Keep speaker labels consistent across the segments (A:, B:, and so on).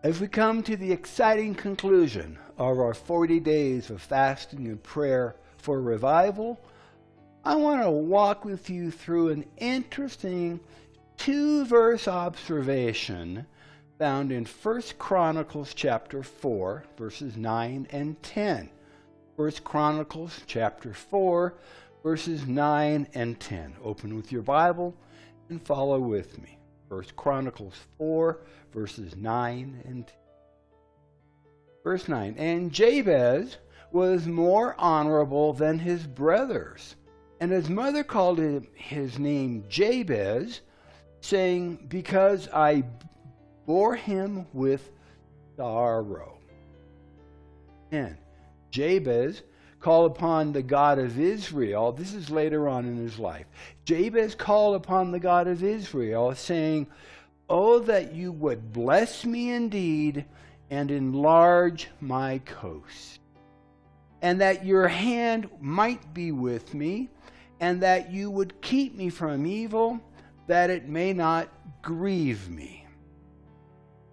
A: As we come to the exciting conclusion of our 40 days of fasting and prayer for revival, I want to walk with you through an interesting 2-verse observation found in 1 Chronicles chapter 4, verses 9 and 10. 1 Chronicles chapter 4, verses 9 and 10. Open with your Bible and follow with me. 1 Chronicles 4, verses 9 and 10. Verse 9, and Jabez was more honorable than his brothers, and his mother called his name Jabez, saying, because I bore him with sorrow. And Jabez called upon the God of Israel. This is later on in his life. Jabez called upon the God of Israel, saying, oh, that you would bless me indeed and enlarge my coast, and that your hand might be with me, and that you would keep me from evil, that it may not grieve me.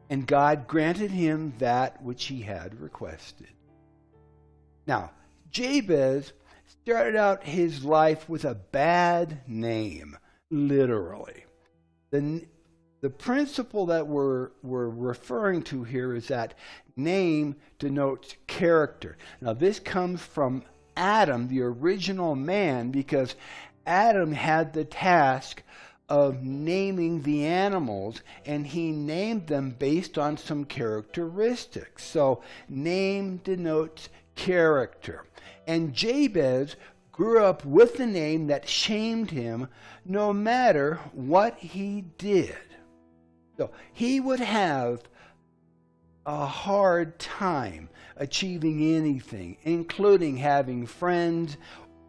A: And God granted him that which he had requested. Now, Jabez started out his life with a bad name, literally. The principle that we're referring to here is that name denotes character. Now, this comes from Adam, the original man, because Adam had the task of naming the animals, and he named them based on some characteristics. So name denotes character. And Jabez grew up with a name that shamed him no matter what he did. So he would have a hard time achieving anything, including having friends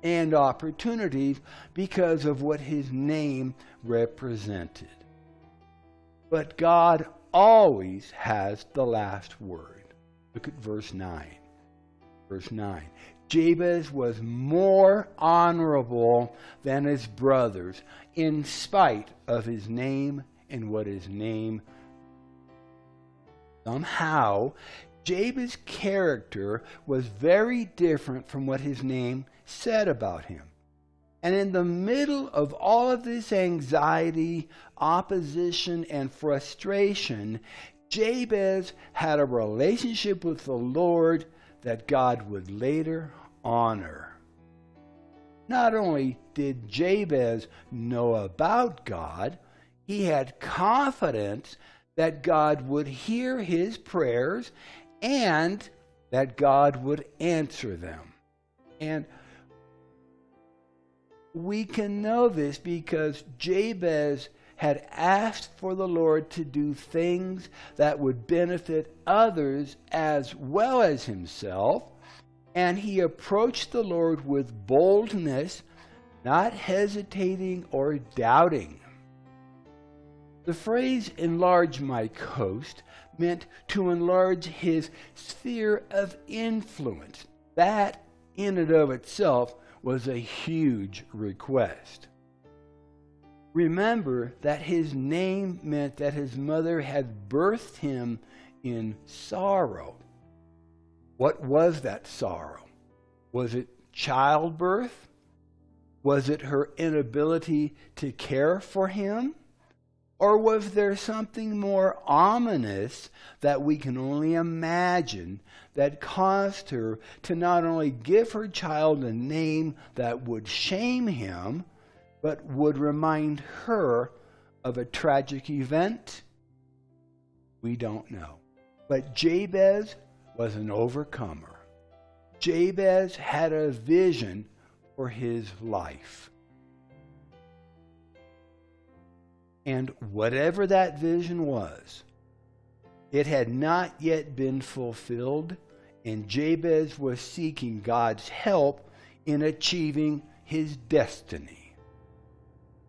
A: and opportunities, because of what his name represented. But God always has the last word. Look at verse 9. Verse 9. Jabez was more honorable than his brothers, in spite of his name and what his name. Somehow, Jabez's character was very different from what his name said about him. And in the middle of all of this anxiety, opposition, and frustration, Jabez had a relationship with the Lord that God would later honor. Not only did Jabez know about God, he had confidence that God would hear his prayers and that God would answer them. And we can know this because Jabez had asked for the Lord to do things that would benefit others as well as himself, and he approached the Lord with boldness, not hesitating or doubting. The phrase enlarge my coast meant to enlarge his sphere of influence. That in and of itself was a huge request. Remember that his name meant that his mother had birthed him in sorrow. What was that sorrow? Was it childbirth? Was it her inability to care for him? Or was there something more ominous that we can only imagine that caused her to not only give her child a name that would shame him, but would remind her of a tragic event? We don't know. But Jabez was an overcomer. Jabez had a vision for his life. And whatever that vision was, it had not yet been fulfilled, and Jabez was seeking God's help in achieving his destiny.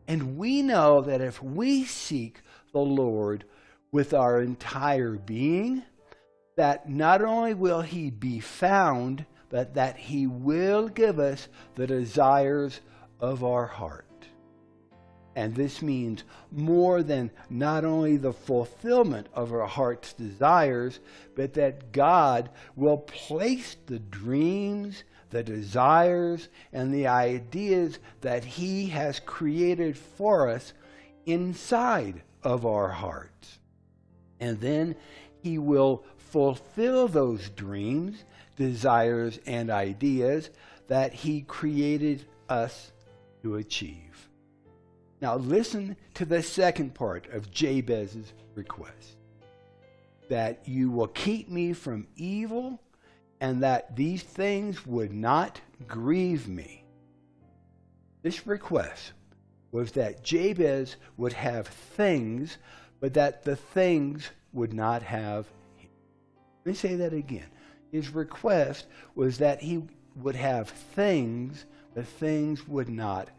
A: And we know that if we seek the Lord with our entire being, that not only will he be found, but that he will give us the desires of our heart. And this means more than not only the fulfillment of our heart's desires, but that God will place the dreams, the desires, and the ideas that He has created for us inside of our hearts. And then He will fulfill those dreams, desires, and ideas that He created us to achieve. Now listen to the second part of Jabez's request. That you will keep me from evil, and that these things would not grieve me. This request was that Jabez would have things, but that the things would not have him. Let me say that again. His request was that he would have things, but things would not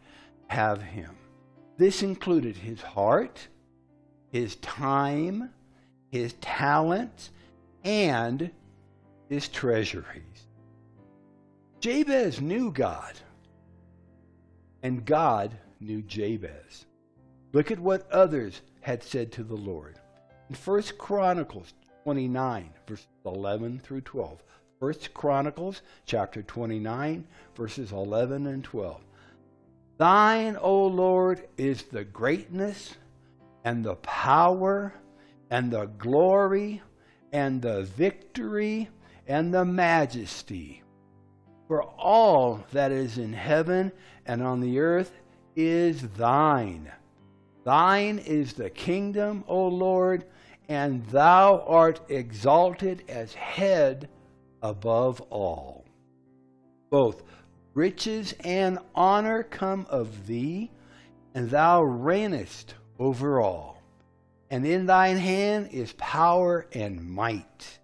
A: have him. This included his heart, his time, his talents, and his treasuries. Jabez knew God, and God knew Jabez. Look at what others had said to the Lord. In 1 Chronicles 29, verses 11 through 12. 1 Chronicles chapter 29, verses 11 and 12. Thine, O Lord, is the greatness and the power and the glory and the victory and the majesty. For all that is in heaven and on the earth is thine. Thine is the kingdom, O Lord, and thou art exalted as head above all. Both riches and honor come of thee, and thou reignest over all. And in thine hand is power and might.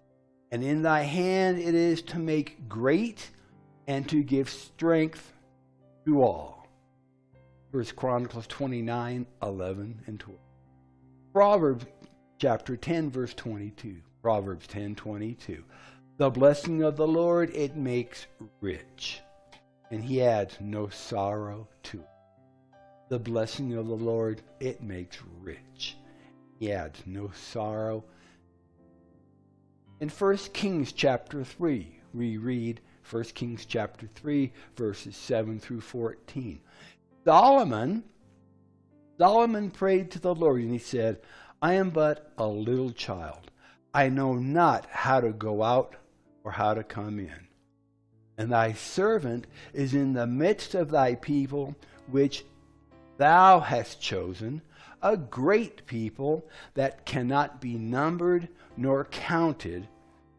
A: And in thy hand it is to make great and to give strength to all. 1 Chronicles 29, 11 and 12. Proverbs chapter 10, verse 22. Proverbs 10, 22. The blessing of the Lord, it makes rich, and He adds no sorrow to it. The blessing of the Lord, it makes rich. He adds no sorrow. In 1 Kings chapter 3, we read 1 Kings chapter 3, verses 7 through 14. Solomon prayed to the Lord, and he said, I am but a little child. I know not how to go out or how to come in. And thy servant is in the midst of thy people, which thou hast chosen, a great people that cannot be numbered nor counted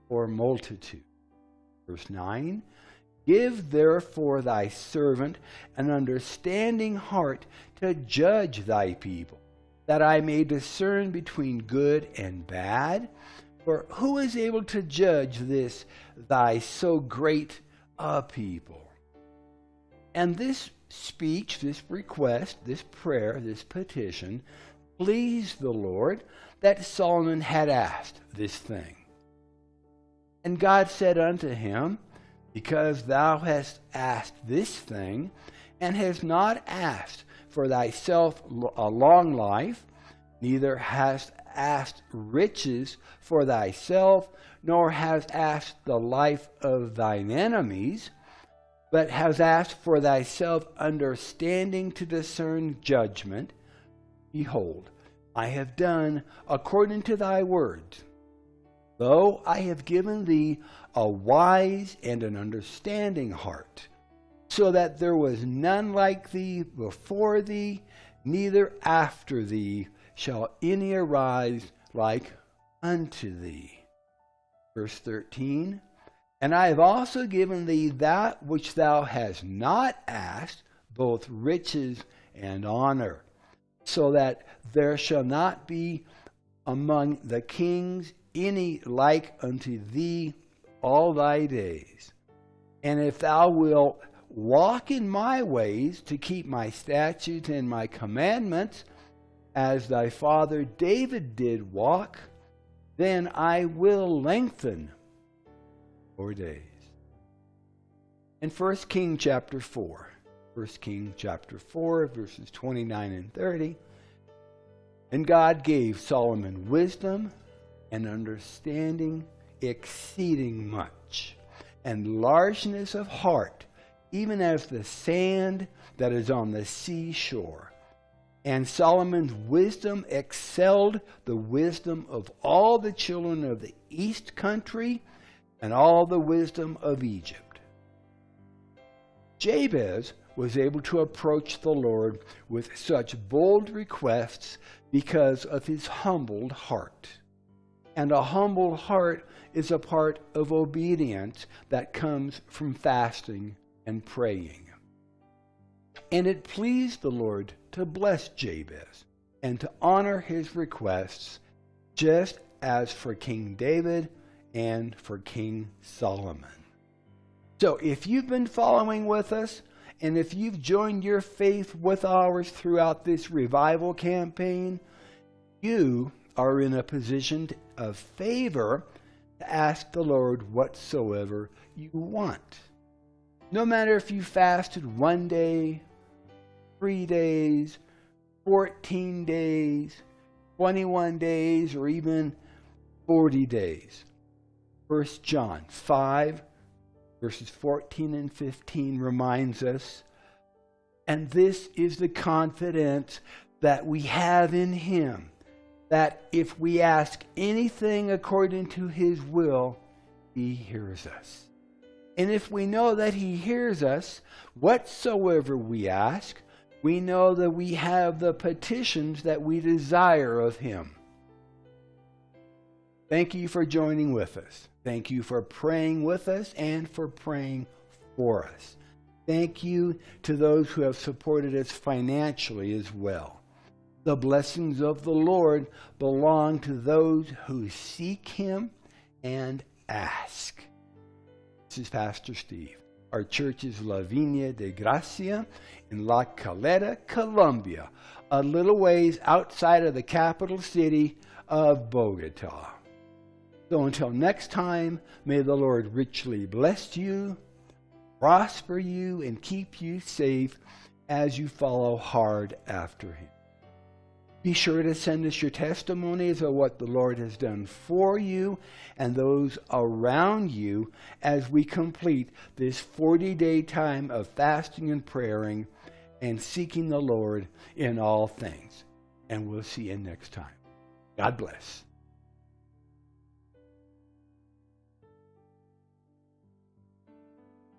A: for multitude. Verse 9, give therefore thy servant an understanding heart to judge thy people, that I may discern between good and bad. For who is able to judge this thy so great a people? And this speech, this request, this prayer, this petition pleased the Lord, that Solomon had asked this thing. And God said unto him, because thou hast asked this thing, and hast not asked for thyself a long life, neither hast asked riches for thyself, nor hast asked the life of thine enemies, but hast asked for thyself understanding to discern judgment. Behold, I have done according to thy words. Lo, I have given thee a wise and an understanding heart, so that there was none like thee before thee, neither after thee shall any arise like unto thee. Verse 13, and I have also given thee that which thou hast not asked, both riches and honor, so that there shall not be among the kings any like unto thee all thy days. And if thou wilt walk in my ways to keep my statutes and my commandments, as thy father David did walk, then I will lengthen your days. In 1 Kings chapter 4, 1 Kings chapter 4, verses 29 and 30. And God gave Solomon wisdom and understanding exceeding much, and largeness of heart, even as the sand that is on the seashore. And Solomon's wisdom excelled the wisdom of all the children of the east country and all the wisdom of Egypt. Jabez was able to approach the Lord with such bold requests because of his humbled heart. And a humbled heart is a part of obedience that comes from fasting and praying. And it pleased the Lord to bless Jabez and to honor his requests, just as for King David and for King Solomon. So if you've been following with us, and if you've joined your faith with ours throughout this revival campaign, you are in a position of favor to ask the Lord whatsoever you want. No matter if you fasted 1 day, 3 days, 14 days, 21 days, or even 40 days. 1 John 5, verses 14 and 15 reminds us, and this is the confidence that we have in him, that if we ask anything according to his will, he hears us. And if we know that he hears us, whatsoever we ask, we know that we have the petitions that we desire of him. Thank you for joining with us. Thank you for praying with us and for praying for us. Thank you to those who have supported us financially as well. The blessings of the Lord belong to those who seek him and ask. This is Pastor Steve. Our church is La Viña de Gracia in La Calera, Colombia, a little ways outside of the capital city of Bogota. So until next time, may the Lord richly bless you, prosper you, and keep you safe as you follow hard after him. Be sure to send us your testimonies of what the Lord has done for you and those around you as we complete this 40-day time of fasting and praying and seeking the Lord in all things. And we'll see you next time. God bless.